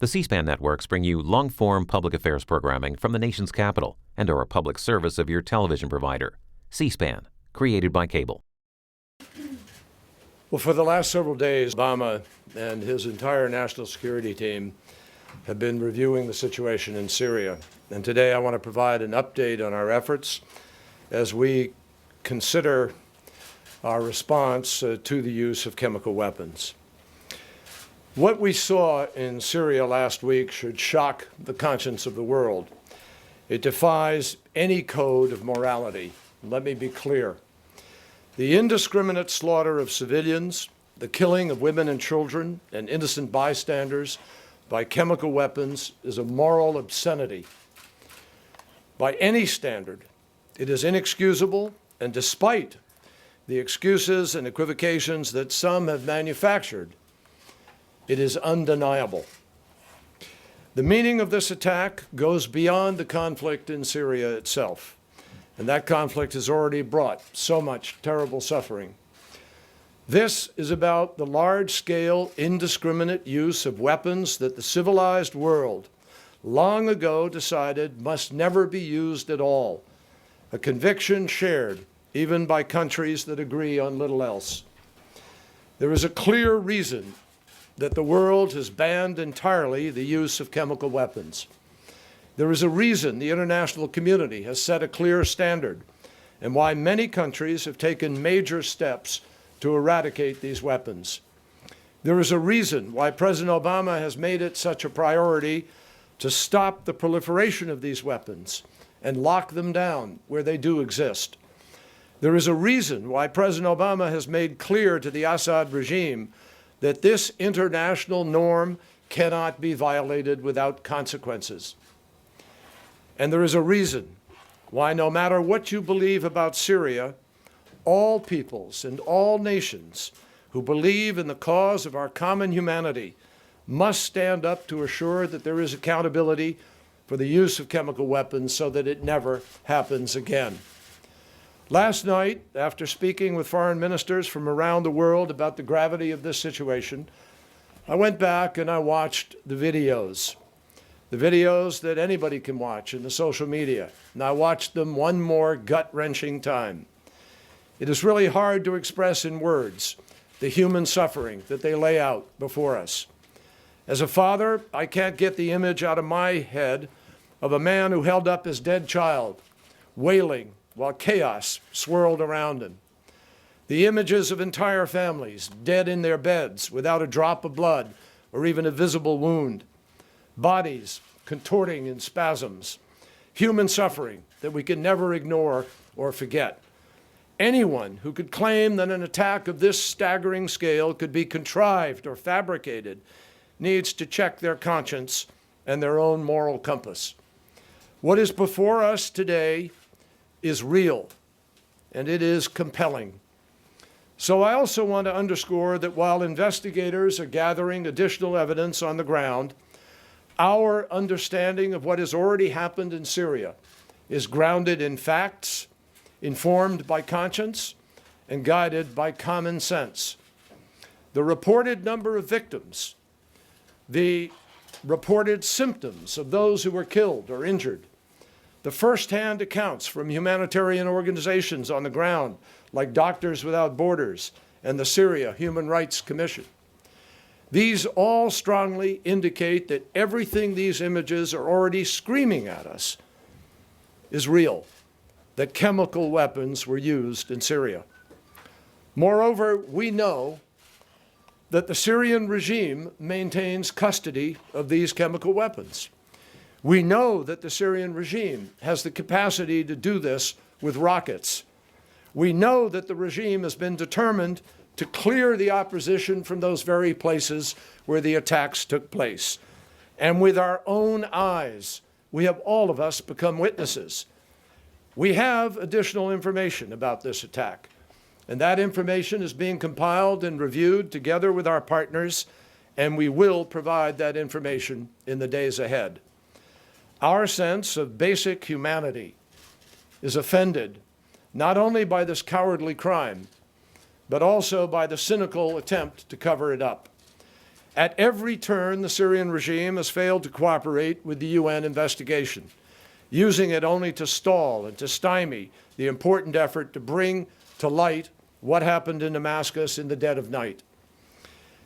The C-SPAN networks bring you long-form public affairs programming from the nation's capital and are a public service of your television provider. C-SPAN, created by cable. Well, for the last several days, Obama and his entire national security team have been reviewing the situation in Syria. And today I want to provide an update on our efforts as we consider our response to the use of chemical weapons. What we saw in Syria last week should shock the conscience of the world. It defies any code of morality. Let me be clear. The indiscriminate slaughter of civilians, the killing of women and children and innocent bystanders by chemical weapons is a moral obscenity. By any standard, it is inexcusable, and despite the excuses and equivocations that some have manufactured, it is undeniable. The meaning of this attack goes beyond the conflict in Syria itself, and that conflict has already brought so much terrible suffering. This is about the large-scale, indiscriminate use of weapons that the civilized world long ago decided must never be used at all, a conviction shared even by countries that agree on little else. There is a clear reason that the world has banned entirely the use of chemical weapons. There is a reason the international community has set a clear standard and why many countries have taken major steps to eradicate these weapons. There is a reason why President Obama has made it such a priority to stop the proliferation of these weapons and lock them down where they do exist. There is a reason why President Obama has made clear to the Assad regime that this international norm cannot be violated without consequences. And there is a reason why, no matter what you believe about Syria, all peoples and all nations who believe in the cause of our common humanity must stand up to assure that there is accountability for the use of chemical weapons so that it never happens again. Last night, after speaking with foreign ministers from around the world about the gravity of this situation, I went back and I watched the videos that anybody can watch in the social media, and I watched them one more gut-wrenching time. It is really hard to express in words the human suffering that they lay out before us. As a father, I can't get the image out of my head of a man who held up his dead child, wailing while chaos swirled around him. The images of entire families dead in their beds without a drop of blood or even a visible wound. Bodies contorting in spasms. Human suffering that we can never ignore or forget. Anyone who could claim that an attack of this staggering scale could be contrived or fabricated needs to check their conscience and their own moral compass. What is before us today is real, and it is compelling. So I also want to underscore that while investigators are gathering additional evidence on the ground, our understanding of what has already happened in Syria is grounded in facts, informed by conscience, and guided by common sense. The reported number of victims, the reported symptoms of those who were killed or injured, the first-hand accounts from humanitarian organizations on the ground, like Doctors Without Borders and the Syria Human Rights Commission. These all strongly indicate that everything these images are already screaming at us is real, that chemical weapons were used in Syria. Moreover, we know that the Syrian regime maintains custody of these chemical weapons. We know that the Syrian regime has the capacity to do this with rockets. We know that the regime has been determined to clear the opposition from those very places where the attacks took place. And with our own eyes, we have all of us become witnesses. We have additional information about this attack, and that information is being compiled and reviewed together with our partners, and we will provide that information in the days ahead. Our sense of basic humanity is offended not only by this cowardly crime, but also by the cynical attempt to cover it up. At every turn, the Syrian regime has failed to cooperate with the UN investigation, using it only to stall and to stymie the important effort to bring to light what happened in Damascus in the dead of night.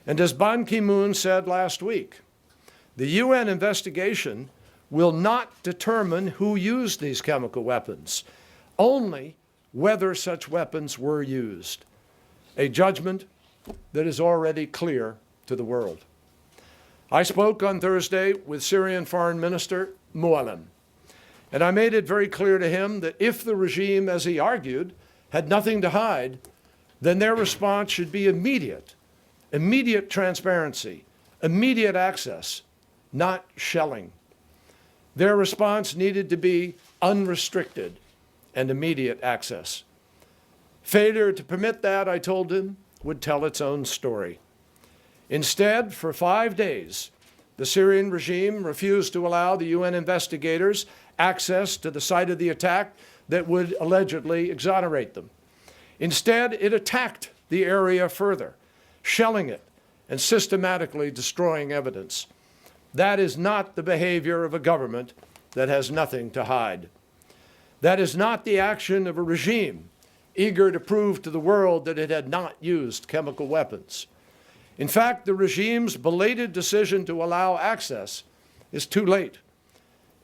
And as Ban Ki-moon said last week, the UN investigation will not determine who used these chemical weapons, only whether such weapons were used, a judgment that is already clear to the world. I spoke on Thursday with Syrian Foreign Minister Mualem, and I made it very clear to him that if the regime, as he argued, had nothing to hide, then their response should be immediate transparency, immediate access, not shelling. Their response needed to be unrestricted and immediate access. Failure to permit that, I told him, would tell its own story. Instead, for 5 days, the Syrian regime refused to allow the UN investigators access to the site of the attack that would allegedly exonerate them. Instead, it attacked the area further, shelling it and systematically destroying evidence. That is not the behavior of a government that has nothing to hide. That is not the action of a regime eager to prove to the world that it had not used chemical weapons. In fact, the regime's belated decision to allow access is too late,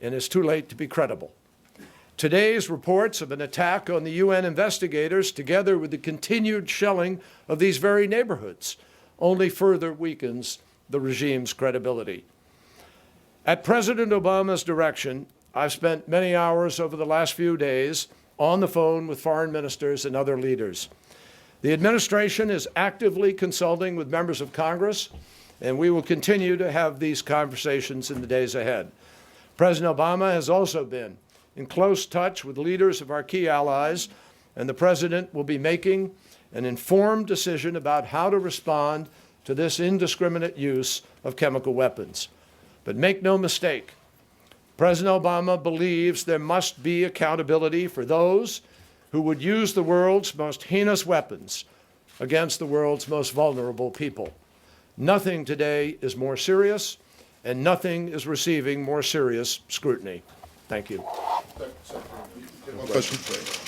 and it's too late to be credible. Today's reports of an attack on the UN investigators, together with the continued shelling of these very neighborhoods, only further weakens the regime's credibility. At President Obama's direction, I've spent many hours over the last few days on the phone with foreign ministers and other leaders. The administration is actively consulting with members of Congress, and we will continue to have these conversations in the days ahead. President Obama has also been in close touch with leaders of our key allies, and the President will be making an informed decision about how to respond to this indiscriminate use of chemical weapons. But make no mistake, President Obama believes there must be accountability for those who would use the world's most heinous weapons against the world's most vulnerable people. Nothing today is more serious, and nothing is receiving more serious scrutiny. Thank you. One question.